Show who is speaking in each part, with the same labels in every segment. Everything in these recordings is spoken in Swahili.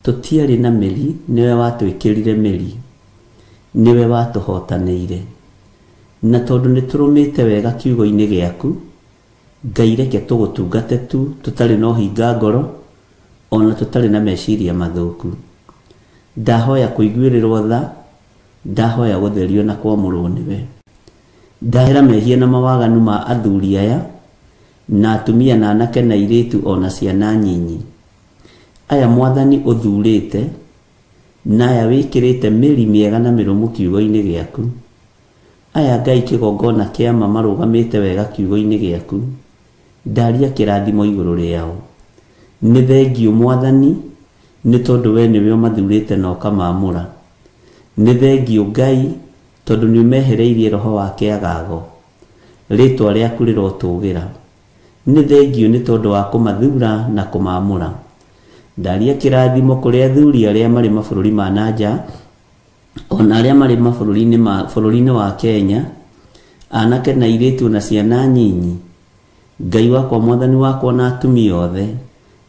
Speaker 1: tutiarĩ na mĩri, niwe watwĩkĩrire mĩri, niwe watũhotanĩire. Na tondũ nĩtũrũmĩte wega kiugo-inĩ gĩaku, Ngai reke tũgũtungate tu tũtarĩ na ũhinga ngoro, ona tũtarĩ na meciria mathũku. Ndahoya kũiguĩrĩrwo tha, ndahoya gũtherio na kwamũrwo nĩwe. Ndahera mehia na mawaganu ma athuri aya, na atumia na anake na airĩtu ona ciana nyinyi. Aya Mwathani ũthurĩte, na aya wĩkĩrĩte mĩri mĩega na mĩrũmu kiugo-inĩ gĩaku. Aya Ngai kĩgongona kĩama marũgamĩte wega kiugo-inĩ gĩaku. Ndaria kĩrathimo igũrũ rĩao. Nĩ thengiũ Mwathani, nĩ tondũ we nĩwe ũmathurĩte na ũkamamũra. Nĩ thengiũ Ngai, tondũ nĩ ũmehereirie roho wa kĩagago. Rĩtwa rĩaku rĩrotũgĩra. Nĩ thengiũ nĩ tondũ wa kũmathura na kũmamũra. Ndaria kĩrathimo kũrĩ athuri arĩa marĩ mabũrũri ma nanja, ona arĩa marĩ bũrũri-inĩ wa Kenya, anake na airĩtu na ciana nyinyi. Ngai wakwa Mwathani wakwa na atumia othe,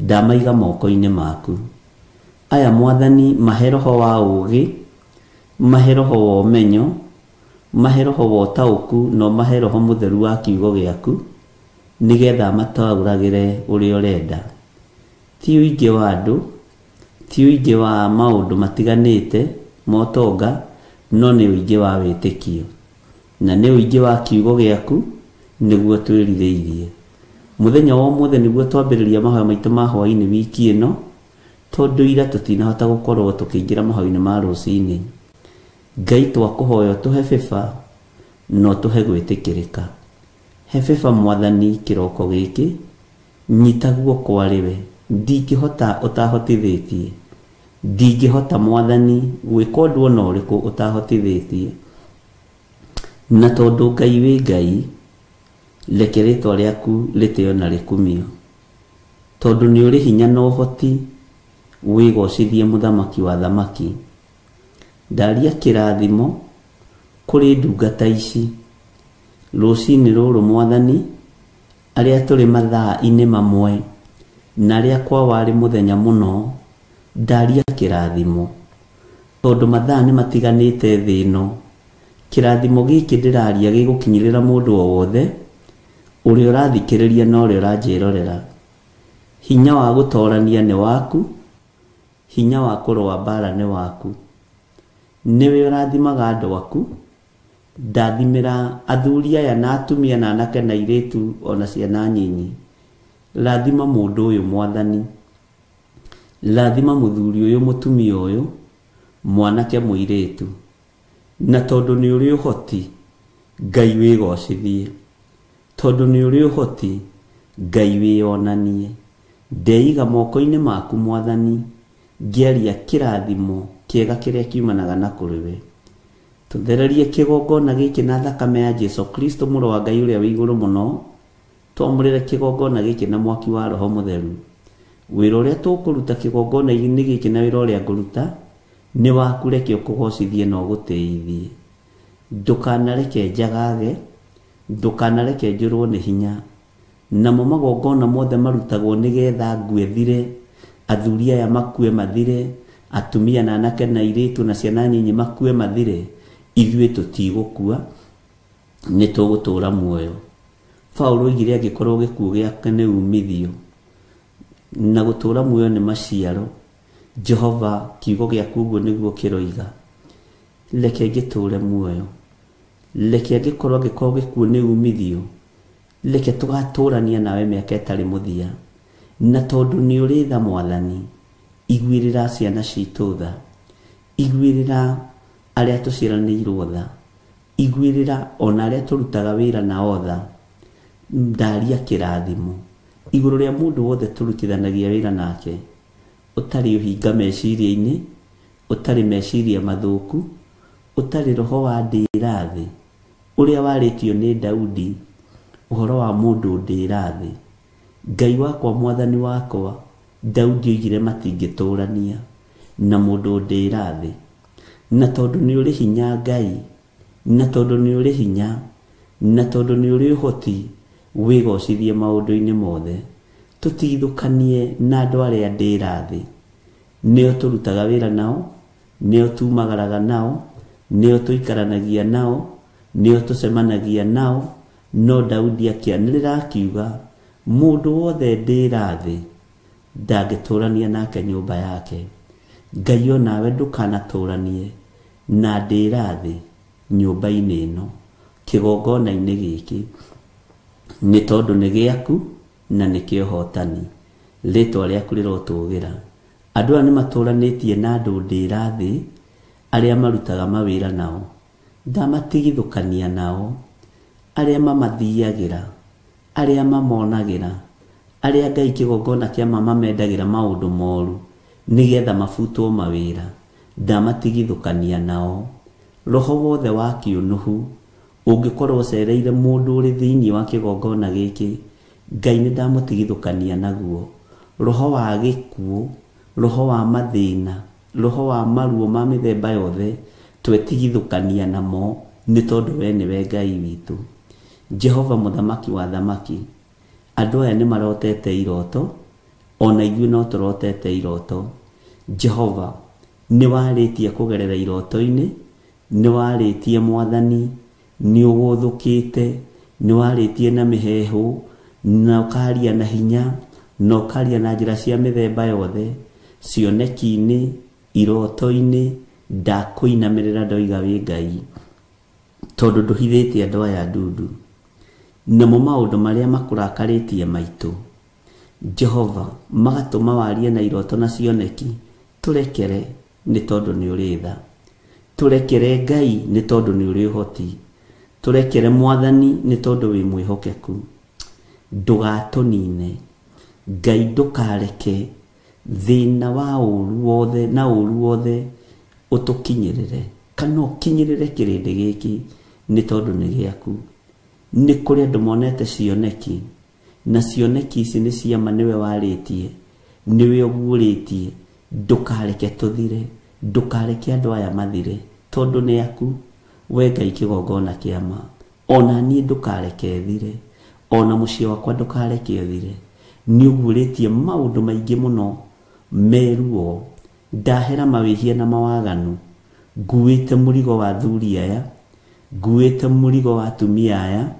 Speaker 1: ndamaiga moko-inĩ maku. Aya Mwathani mahe roho wa ũũgĩ, mahe roho wa ũmenyo, mahe roho wa ũtaũku, no mahe roho mũtheru wa kiugo gĩaku, nĩgetha mataũragĩre ũrĩa ũrenda. Ti ũingĩ wa andũ, ti ũingĩ wa maũndũ matiganĩte motonga, no nĩ ũingĩ wa wĩtĩkio, na nĩ ũingĩ wa kiugo gĩaku nĩguo twĩrirĩirie. Mũthenya wa ũmũthĩ nĩguo twambĩrĩria mahoya maitũ ma hwaĩ-inĩ wiki ĩno, tondũ ira tũtinahota gũkorwo tũkĩingĩra mahoya-inĩ ma rũcinĩ. Ngai twakũhoya tũhe bĩba, no tũhe gwĩtĩkĩrĩka. He bĩba Mwathani kĩroko gĩkĩ, nyita guoko arĩwe. Ndingĩhota ũtahotithĩtie, ndingĩhota Mwathani gwĩka ũndũ ona ũrĩkũ ũtahotithĩtie. Na tondũ Ngai wĩ Ngai, reke rĩtwa rĩaku rĩtĩo na rĩkumio. Tondũ nĩ ũrĩ hinya na ũhoti, wĩgocithie mũthamaki wa thamaki. Ndaria kĩrathimo kũrĩ ndungata ici. Rũcinĩ rũrũ Mwathani, arĩa tũrĩ mathaa-inĩ mamwe, na arĩa kwa warĩ mũthenya mũno, ndaria kĩrathimo. Tondũ mathaa nĩ matiganĩte thĩ ĩno, kĩrathimo gĩkĩ ndĩraria gĩgũkinyĩrĩra mũndũ o wothe, ũrĩa ũrathikĩrĩria na ũrĩa ũranjĩrorera. Hinya wa gũtoorania nĩ waku, hinya wa kũrũa mbara nĩ waku. Nĩwe ũrathimaga andũ aku, ndathimĩra athuri aya na atumia na anake na airĩtu ona ciana nyinyi. Rathima mũndũ ũyũ Mwathani, rathima mũthuri ũyũ, mũtumia ũyũ, mwanake mũirĩtu. Na tondũ nĩ ũrĩ ũhoti, Ngai wĩgocithie. Tondũ nĩ ũrĩ ũhoti, Ngai wĩonanie. Ndeiga moko-inĩ maku Mwathani, ngĩaria kĩrathimo kĩega kĩrĩa kiumanaga na kũrĩ we. Tũthererie kĩgongona gĩkĩ na thakame ya Jesũ Kristo mũrũ wa Ngai ũrĩa wĩ igũrũ mũno. Twamũrĩre kĩgongona gĩkĩ na mwaki wa Roho Mũtheru. Wĩra ũrĩa tũkũruta kĩgongona-inĩ gĩkĩ na wĩra ũrĩa ngũruta, nĩ waku, reke ũkũgocithie na ũgũtĩithie. Ndũkanareke njagage, ndũkanareke njũrwo nĩ hinya. Namo magongona mothe marutagwo nĩgetha ngũe thire, athuri aya makue mathire, atumia na anake na airĩtu na ciana nyinyi makue mathire. Ithuĩ tũtigũkua, nĩ tũgũtũũra muoyo. Paulo oigire angĩkorwo gĩkuũ gĩake nĩ umithio, na gũtũũra muoyo nĩ maciaro. Jehova, kiugo gĩaku ũguo nĩguo kĩroiga. Reke ngĩtũũre muoyo, reke angĩkorwo gĩkuũ nĩ umithio, reke tũgatũũrania nawe mĩaka ĩtarĩ mũthia. Na tondũ nĩ ũrĩ tha Mwathani, iguĩrĩra ciana citũ tha, iguĩrĩra arĩa tũciaranĩirwo tha, iguĩrĩra ona arĩa tũrutaga wĩra nao tha. Ndaria kĩrathimo igũrũ rĩa mũndũ wothe tũrutithanagia wĩra nake, ũtarĩ ũhinga meciria-inĩ, ũtarĩ meciria mathũku, ũtarĩ roho wa ndĩra thĩ, ũrĩa warĩtio nĩ Daudi, ũhoro wa mũndũ ndĩra thĩ. Ngai wakwa Mwathani wakwa, Daudi oigire matingĩtũũrania na mũndũ ndĩra thĩ. Na tondũ nĩ ũrĩ hinya Ngai, na tondũ nĩ ũrĩ hinya, na tondũ nĩ ũrĩ ũhoti, wĩgocithie maũndũ-inĩ mothe. Tũtigithũkanie na andũ arĩa ndĩra thĩ, nĩo tũrutaga wĩra nao, nĩo tumagaraga nao, nĩo tũikaranagia nao, nĩo tũcemanagia nao. No Daudi akĩanĩrĩra akiuga, mũndũ wothe ndĩra thĩ ndangĩtũrania nake nyũmba yake. Ngai o nawe ndũkanatũranie na ndĩra thĩ nyũmba-inĩ ĩno, kĩgongona-inĩ gĩkĩ, nĩ tondũ nĩ gĩaku na nĩ kĩa ũhotani. Rĩtwa rĩaku rĩrotũgĩra. Andũ aya nĩmatũranĩtie na andũ ndĩra thĩ arĩa marutaga mawĩra nao. Ndamatigithũkania nao, arĩa mamathiagĩra, arĩa mamonagĩra, arĩa Ngai kĩgongona kĩa mamendagĩra maũndũ moru nĩgetha mabutwo mawĩra. Ndamatigithũkania nao. Roho wothe wa kĩũnũhu ũngĩkorwo ũcereire mũndũ ũrĩ thĩinĩ wa kĩgongona gĩkĩ, Ngai nĩ ndamũtigithũkania naguo. Roho wa gĩkuũ, roho wa mathĩna, roho wa maruo ma mĩthemba yothe, twetigithũkania namo, nĩ tondũ we nĩwe Ngai witũ. Jehova mũthamaki wa thamaki, andũ aya nĩ marotete iroto, ona ithuĩ no tũrotete iroto. Jehova, nĩ warĩtie kũgerera iroto-inĩ, nĩ warĩtie Mwathani, nĩ ũgũthũkĩte, nĩ warĩtie na mĩheehũ, na ũkaria na hinya, na ũkaria na njĩra cia mĩthemba yothe, cioneki-inĩ, iroto-inĩ. Ndakũinamĩrĩra ndoiga wĩ Ngai, tondũ ndũhithĩtie andũ aya ndundu namo maũndũ marĩa makũrakarĩtie maitũ. Jehova, magatũma warie na iroto na cioneki. Tũrekere nĩ tondũ nĩ ũrĩ tha. Tũrekere Ngai nĩ tondũ nĩ ũrĩ ũhoti. Tũrekere Mwathani nĩ tondũ wĩ mwĩhokeku. Ndũgatũnine Ngai, ndũkareke thĩna wa ũru wothe na ũru wothe ũtũkinyĩrĩre, kana ũkinyĩrĩre kĩrĩndĩ gĩkĩ, nĩ tondũ nĩ gĩaku. Nĩ kũrĩ andũ monete cioneki, na cioneki ici nĩ ciama nĩwe warĩtie, nĩwe ũguũrĩtie. Ndũkareke tũthire, ndũkareke andũ aya mathire, tondũ nĩ aku we Ngai kĩgongona kĩama. Ona niĩ ndũkareke thire, ona mũciĩ wakwa ndũkareke thire. Nĩ ũguũrĩtie maũndũ maingĩ mũno meruo. Ndahera mawĩhia na mawaganu, nguĩte mũrigo wa thuri aya, nguĩte mũrigo wa atumia aya,